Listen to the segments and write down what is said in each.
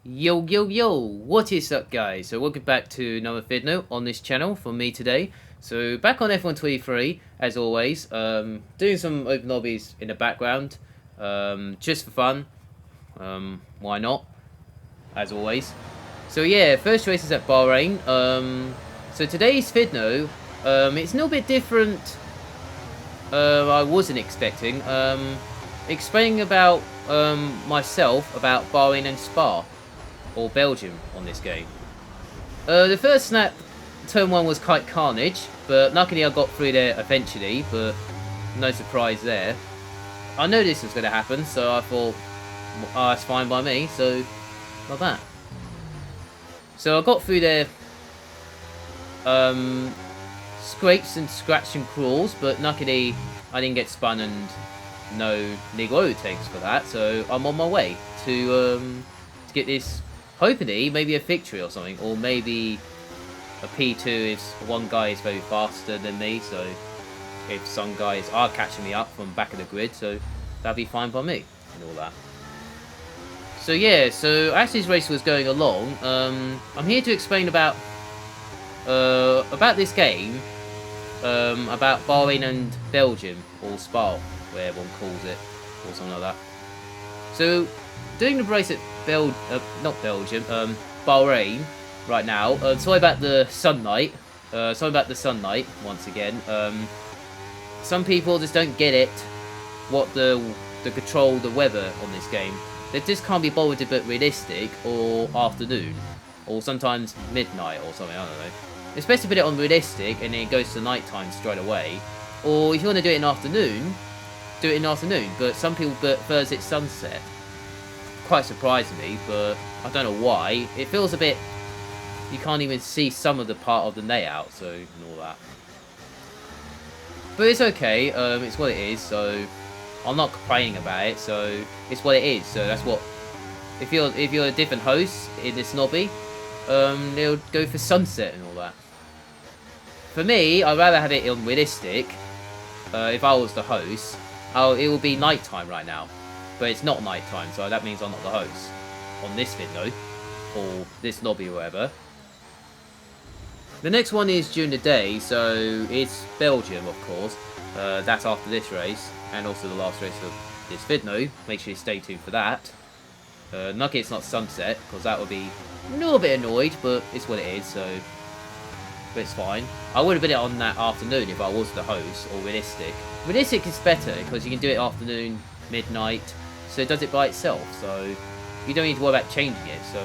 Yo, yo, yo, what is up, guys? So welcome back to another video on this channel from me today. So back on F123, as always, doing some open lobbies in the background, just for fun, why not, as always. So yeah, first race is at Bahrain. So today's video, it's a little bit different, I wasn't expecting, explaining about, myself, about Bahrain and Spa. Or Belgium on this game. The first snap, turn 1 was quite carnage, but luckily I got through there eventually, but no surprise there. I knew this was going to happen, so I thought, oh, it's fine by me, so like that. So I got through there, scrapes and scratch and crawls, but luckily I didn't get spun and no Negro takes for that, so I'm on my way to get this. Hopefully, maybe a victory or something, or maybe a P2 if one guy is very faster than me, so if some guys are catching me up from back of the grid, so that'd be fine by me, and all that. So yeah, so as this race was going along, I'm here to explain about this game, about Bahrain and Belgium, or Spa, where everyone calls it, or something like that. So, doing the race at Bahrain right now. Sorry about the sunlight. Once again. Some people just don't get it. What the control the weather on this game. They just can't be bothered a bit realistic or afternoon, or sometimes midnight or something. I don't know. Especially put it on realistic and then it goes to nighttime straight away. Or if you want to do it in afternoon, do it in afternoon. But some people prefers it sunset. Quite surprising me, but I don't know why. It feels a bit, you can't even see some of the part of the layout, so and all that. But it's okay, it's what it is, so I'm not complaining about it, so it's what it is. So that's what, if you're a different host in this lobby, they'll go for sunset and all that. For me, I'd rather have it on realistic. If I was the host, it will be nighttime right now. But it's not nighttime, so that means I'm not the host on this video, or this lobby or whatever. The next one is during the day, so it's Belgium, of course. That's after this race, and also the last race of this video. Make sure you stay tuned for that. Lucky it's not sunset, because that would be a little bit annoyed, but it's what it is, so but it's fine. I would have been it on that afternoon if I was the host, or realistic. Realistic is better, because you can do it afternoon, midnight, so it does it by itself, so you don't need to worry about changing it, so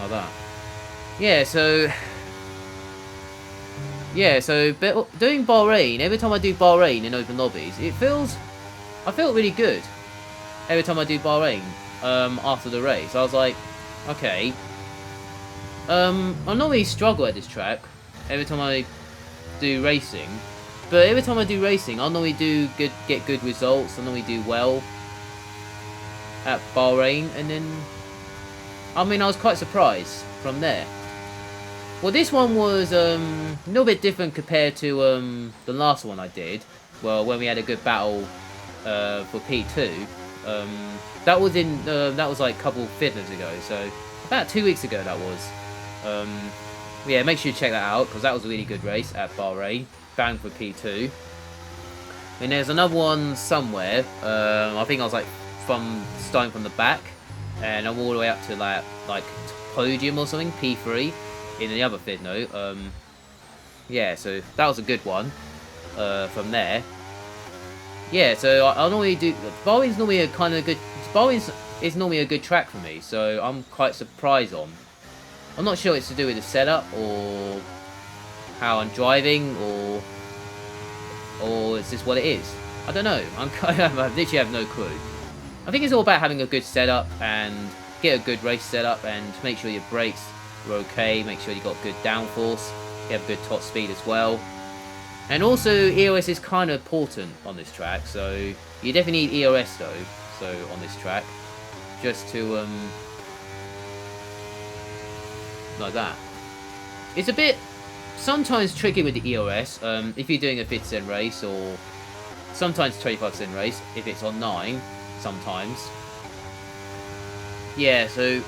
like that. Yeah, so doing Bahrain, every time I do Bahrain in open lobbies, I feel really good every time I do Bahrain after the race. I was like, okay, I normally struggle at this track every time I do racing, but every time I do racing, I normally get good results. I normally do well at Bahrain, and then I was quite surprised from there. Well, this one was a little bit different compared to the last one I did. Well, when we had a good battle for P2, that was like a couple videos ago, so about 2 weeks ago that was. Yeah, make sure you check that out, because that was a really good race at Bahrain, bang for P2. And there's another one somewhere. I think I was like starting from the back, and I'm all the way up to like podium or something, P3 in the other video. Yeah, so that was a good one from there. Yeah, so I normally do. Bahrain's normally a kind of good. Bahrain is normally a good track for me, so I'm quite surprised on. I'm not sure it's to do with the setup or how I'm driving, or it's just what it is. I don't know. I literally have no clue. I think it's all about having a good setup and get a good race setup and make sure your brakes are okay, make sure you got good downforce, you have good top speed as well. And also EOS is kind of important on this track, so you definitely need EOS though, so on this track, just to like that. It's a bit sometimes tricky with the EOS, if you're doing a 50% race, or sometimes 25% race if it's on 9 sometimes. Yeah, so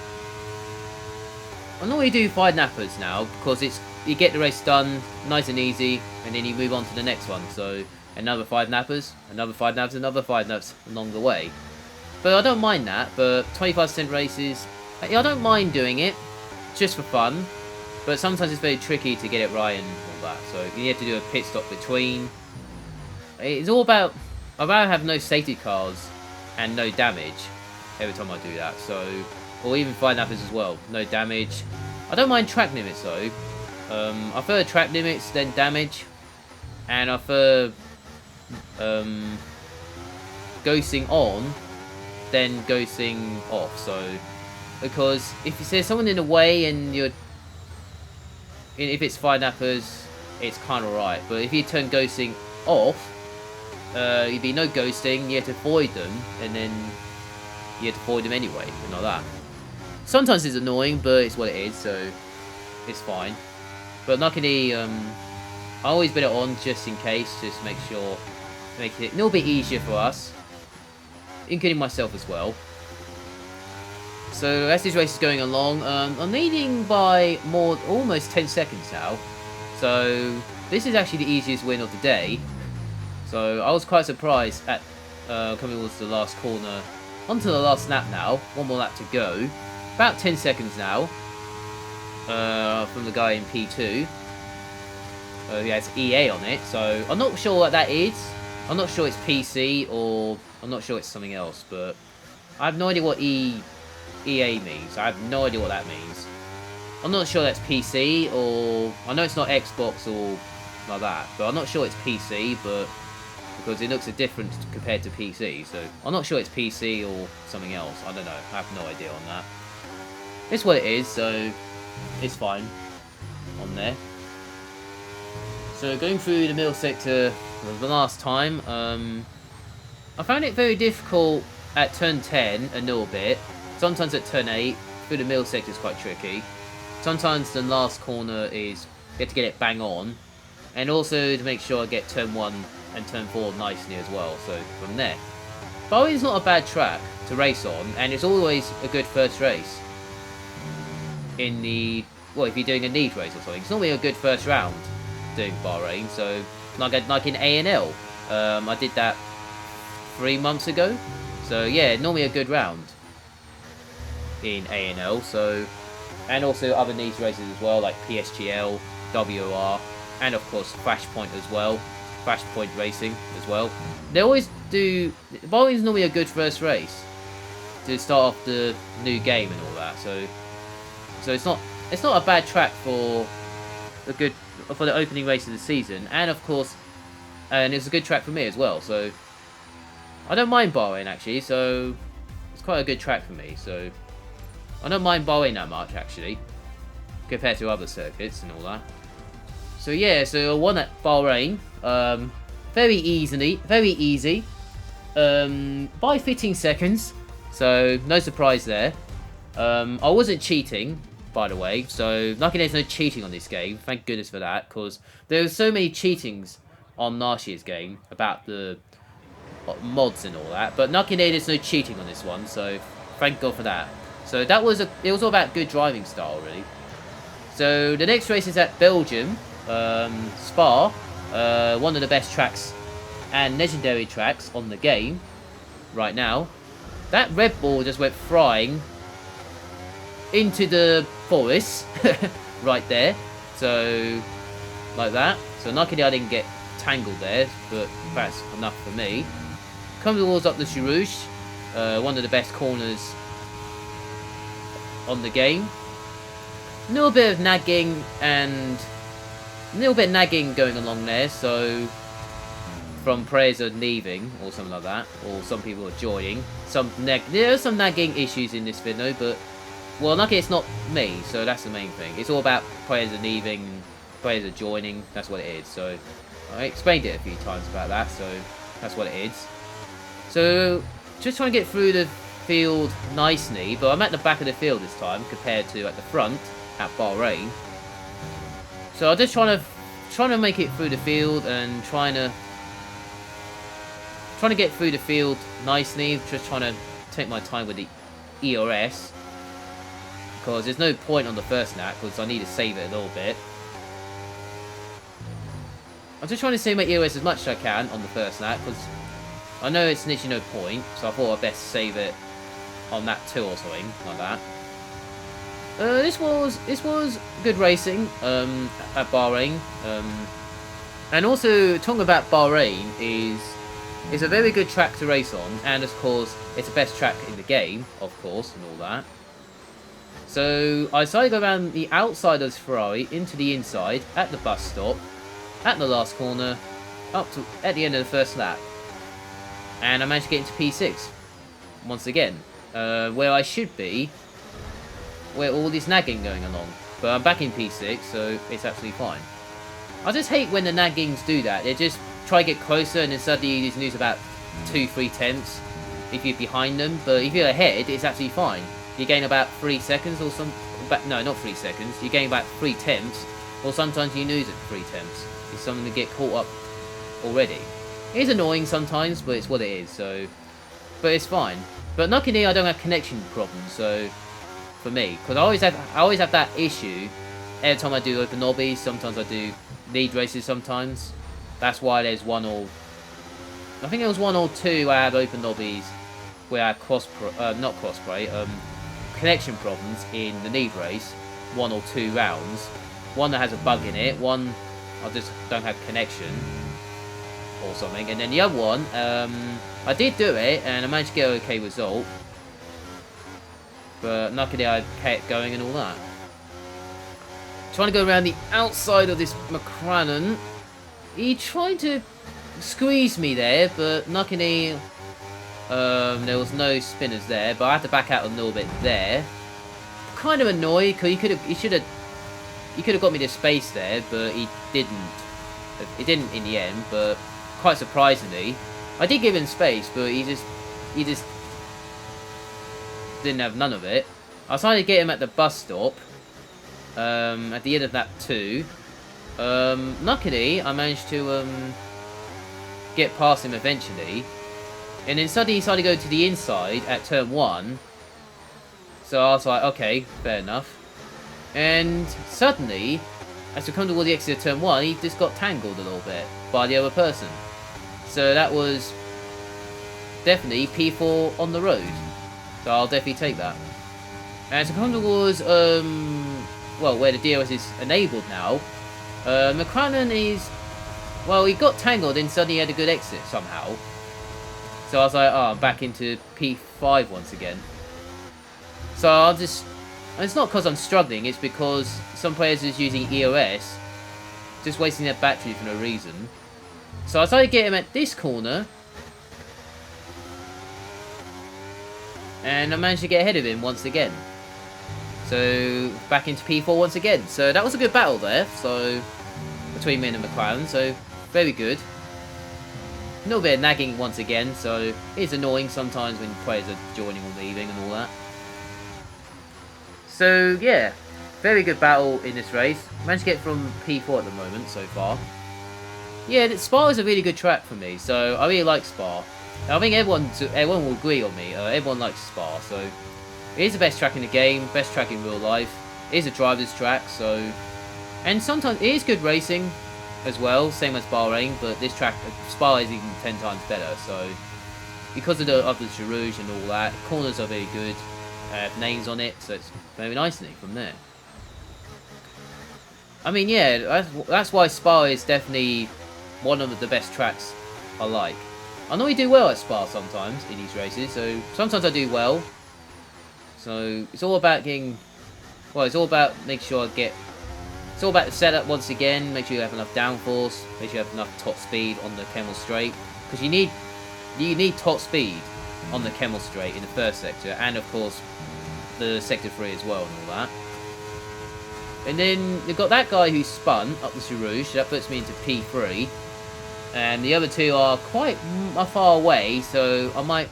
I normally do 5 nappers now because you get the race done nice and easy, and then you move on to the next one. So another 5 nappers, another 5 nappers, another 5 naps along the way. But I don't mind that. But 25% races, I don't mind doing it just for fun. But sometimes it's very tricky to get it right and all that. So you have to do a pit stop between. It's all about. I'd rather have no safety cars and no damage every time I do that. So, or even 5 nappers as well, no damage. I don't mind track limits though. I prefer track limits than damage, and I prefer ghosting on than ghosting off. So, because if there's someone in the way and if it's 5 nappers, it's kind of right. But if you turn ghosting off, you'd be no ghosting, you have to avoid them, and then you have to avoid them anyway, and like that. Sometimes it's annoying, but it's what it is, so it's fine. But luckily, I always put it on just in case, just make sure, make it a little bit easier for us, including myself as well. So as this race is going along, I'm leading by almost 10 seconds now. So this is actually the easiest win of the day. So I was quite surprised at coming towards the last corner, onto the last lap now. One more lap to go. About 10 seconds now from the guy in P2. He has EA on it, so I'm not sure what that is. I'm not sure it's PC or I'm not sure it's something else, but I have no idea what EA means. I have no idea what that means. I'm not sure that's PC or I know it's not Xbox or like that, but I'm not sure it's PC, but because it looks different compared to PC, so I'm not sure it's PC or something else. I don't know. I have no idea on that. It's what it is, so it's fine on there. So going through the middle sector for the last time, I found it very difficult at turn 10 a little bit. Sometimes at turn 8, through the middle sector is quite tricky. Sometimes the last corner is you have to get it bang on, and also to make sure I get turn 1 and turn 4 nicely as well, so from there. Bahrain's not a bad track to race on, and it's always a good first race. In the, well, if you're doing a need race or something, it's normally a good first round doing Bahrain, so like in A&L, I did that 3 months ago, so yeah, normally a good round in A&L, so, and also other needs races as well, like PSGL, WR, and of course Flashpoint as well. Flashpoint Racing as well. They always do. Bahrain's normally a good first race to start off the new game and all that. So it's not a bad track for the opening race of the season, and of course, and it's a good track for me as well. So I don't mind Bahrain actually. So it's quite a good track for me. So I don't mind Bahrain that much actually, compared to other circuits and all that. So yeah, so I won at Bahrain, very easy, by 15 seconds, so no surprise there. I wasn't cheating, by the way, so luckily there's no cheating on this game, thank goodness for that, because there were so many cheatings on last year's game about the mods and all that, but luckily there's no cheating on this one, so thank God for that. So it was all about good driving style, really. So the next race is at Belgium. Spa, one of the best tracks and legendary tracks on the game right now. That Red Bull just went flying into the forest right there, so like that. So luckily I didn't get tangled there, but that's enough for me. Come towards up the Chirouche, one of the best corners on the game. A little bit of nagging going along there, so from players are leaving or something like that, or some people are joining. There are some nagging issues in this video, but well, luckily it's not me, so that's the main thing. It's all about players are leaving, players are joining. That's what it is. So I explained it a few times about that, so that's what it is. So just trying to get through the field nicely, but I'm at the back of the field this time compared to at the front at Bahrain. So I'm just trying to make it through the field and trying to get through the field nicely. Just trying to take my time with the ERS. because there's no point on the first lap, because I need to save it a little bit. I'm just trying to save my EOS as much as I can on the first lap, because I know it's literally no point, so I thought I'd best save it on lap 2 or something like that. This was good racing at Bahrain, and also talking about Bahrain is a very good track to race on, and of course it's the best track in the game, of course, and all that. So I decided to go around the outside of this Ferrari into the inside at the bus stop, at the last corner, up to at the end of the first lap, and I managed to get into P6 once again, where I should be, where all this nagging going along. But I'm back in P6, so it's absolutely fine. I just hate when the naggings do that. They just try to get closer, and then suddenly you lose about 2-3 tenths if you're behind them. But if you're ahead, it's absolutely fine. You gain about 3 seconds or some. No, not 3 seconds. You gain about 3 tenths, or sometimes you lose at 3 tenths. It's something to get caught up already. It is annoying sometimes, but it's what it is. So, but it's fine. But luckily, I don't have connection problems. So, for me, because I always have that issue every time I do open lobbies. Sometimes I do lead races. Sometimes that's why there's one or I think it was 1 or 2 I had open lobbies where I had not crossplay, connection problems in the lead race. 1 or 2 rounds. One that has a bug in it. One I just don't have connection or something. And then the other one, I did do it and I managed to get an okay result. But luckily I kept going and all that. Trying to go around the outside of this McLaren. He tried to squeeze me there, but luckily there was no spinners there. But I had to back out a little bit there. Kind of annoyed because he should have got me the space there, but he didn't. It didn't in the end, but quite surprisingly, I did give him space, but he just didn't have none of it. I was trying to get him at the bus stop at the end of lap 2. Luckily, I managed to get past him eventually, and then suddenly he started to go to the inside at turn 1. So I was like, okay, fair enough. And suddenly, as we come toward the exit of turn 1, he just got tangled a little bit by the other person. So that was definitely P4 on the road. So I'll definitely take that. And as we come towards, well, where the DRS is enabled now, McLaren is, well, he got tangled and suddenly he had a good exit somehow. So I was like, oh, I'm back into P5 once again. So I'll just, and it's not because I'm struggling, it's because some players are using EOS, just wasting their battery for no reason. So I tried to get him at this corner, and I managed to get ahead of him once again. So back into P4 once again. So that was a good battle there. So between me and the McLaren. So very good. A little bit of nagging once again. So it's annoying sometimes when players are joining or leaving and all that. So yeah, very good battle in this race. Managed to get from P4 at the moment so far. Yeah, Spa is a really good track for me. So I really like Spa. I think everyone will agree on me. Everyone likes Spa, so it is the best track in the game, best track in real life. It is a driver's track, so, and sometimes it is good racing as well, same as Bahrain. But this track, Spa, is even 10 times better. So because of the Rouge and all that, corners are very good. Names on it, so it's very nicely from there. I mean, yeah, that's why Spa is definitely one of the best tracks I like. I know we do well at Spa sometimes in these races, so sometimes I do well. So it's all about getting, well, it's all about making sure it's all about the setup once again. Make sure you have enough downforce, make sure you have enough top speed on the Camel Straight, because you need top speed on the Camel Straight in the first sector, and of course the sector 3 as well and all that. And then you've got that guy who spun up the Rouge, so that puts me into P3. And the other 2 are quite far away, so I might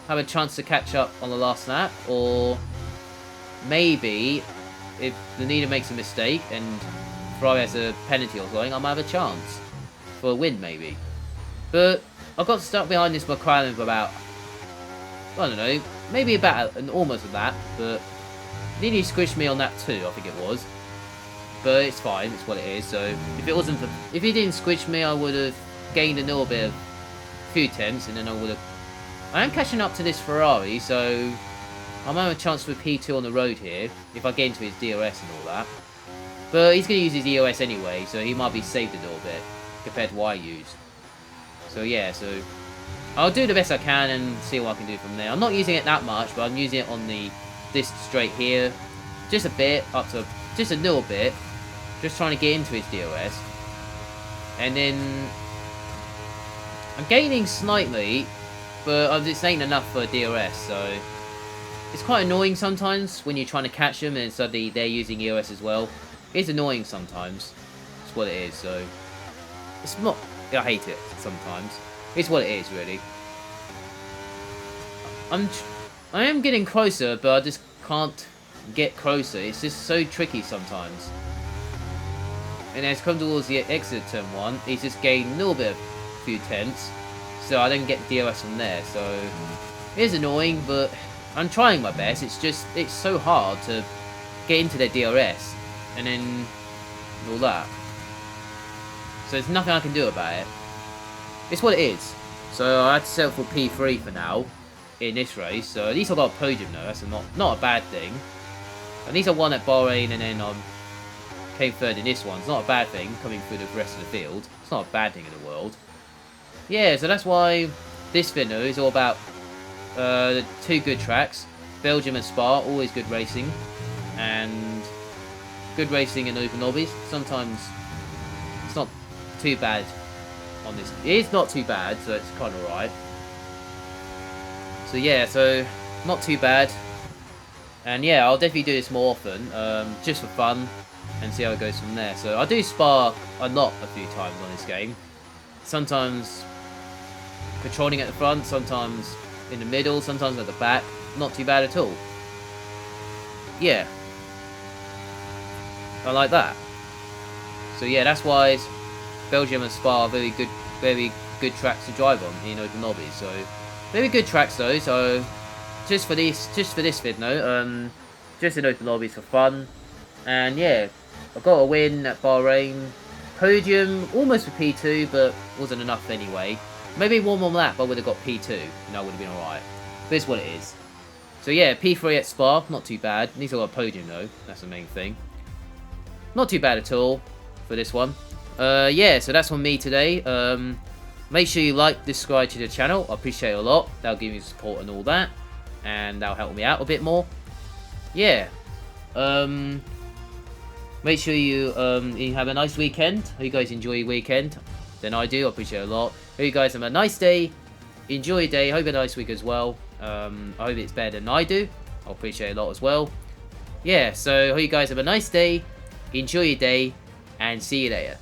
have a chance to catch up on the last lap, or maybe if the leader makes a mistake and Ferrari has a penalty or something, I might have a chance for a win maybe. But I've got stuck behind this McLaren for about, I don't know, maybe about almost a lap, but He nearly squished me on that too, I think it was. But it's fine, it's what it is. So if it wasn't for, if he didn't squish me, I would have gained a little bit of few tenths, and then I would have. I am catching up to this Ferrari, so I might have a chance for P2 on the road here if I get into his DRS and all that. But he's going to use his EOS anyway, so he might be saved a little bit compared to what I use. So yeah, so I'll do the best I can and see what I can do from there. I'm not using it that much, but I'm using it on this straight here, just a bit, up to just a little bit, just trying to get into his DRS. And then I'm gaining slightly, but this ain't enough for DRS, so it's quite annoying sometimes when you're trying to catch them and suddenly they're using EOS as well. It's annoying sometimes. It's what it is, so it's not. I hate it sometimes. It's what it is, really. I am getting closer, but I just can't get closer. It's just so tricky sometimes. And as I come towards the exit turn 1, he's just gained a little bit of few tenths, so I don't get DRS from there. So it is annoying, but I'm trying my best. It's just, it's so hard to get into their DRS and then all that. So there's nothing I can do about it. It's what it is. So I had to settle for P3 for now in this race. So at least I got a podium though. That's not a bad thing. At least I won at Bahrain, and then I came third in this one. It's not a bad thing coming through the rest of the field. It's not a bad thing in the world. Yeah, so that's why this video is all about the two good tracks, Belgium and Spa. Always good racing, and good racing in open lobbies. Sometimes it's not too bad on this. It is not too bad, so it's kind of alright. So yeah, so not too bad. And yeah, I'll definitely do this more often, just for fun, and see how it goes from there. So I do Spa a lot, a few times on this game. Sometimes controlling at the front, sometimes in the middle, sometimes at the back. Not too bad at all. Yeah. I like that. So yeah, that's why Belgium and Spa are very good tracks to drive on in open lobbies. So very good tracks though. So just for this video, just in open lobbies for fun. And yeah, I got a win at Bahrain. Podium almost for P2, but wasn't enough anyway. Maybe one more lap I would have got P2, and I would have been alright. But it's what it is. So yeah, P3 at Spa, not too bad. At least I got a podium though, that's the main thing. Not too bad at all for this one. Yeah, so that's from me today. Make sure you like, subscribe to the channel. I appreciate it a lot. That'll give me support and all that. And that'll help me out a bit more. Yeah. Make sure you have a nice weekend. Hope you guys enjoy your weekend. Then I do. I appreciate it a lot. Hope you guys have a nice day. Enjoy your day. Hope you have a nice week as well. I hope it's better than I do. I appreciate it a lot as well. Yeah, so hope you guys have a nice day. Enjoy your day. And see you later.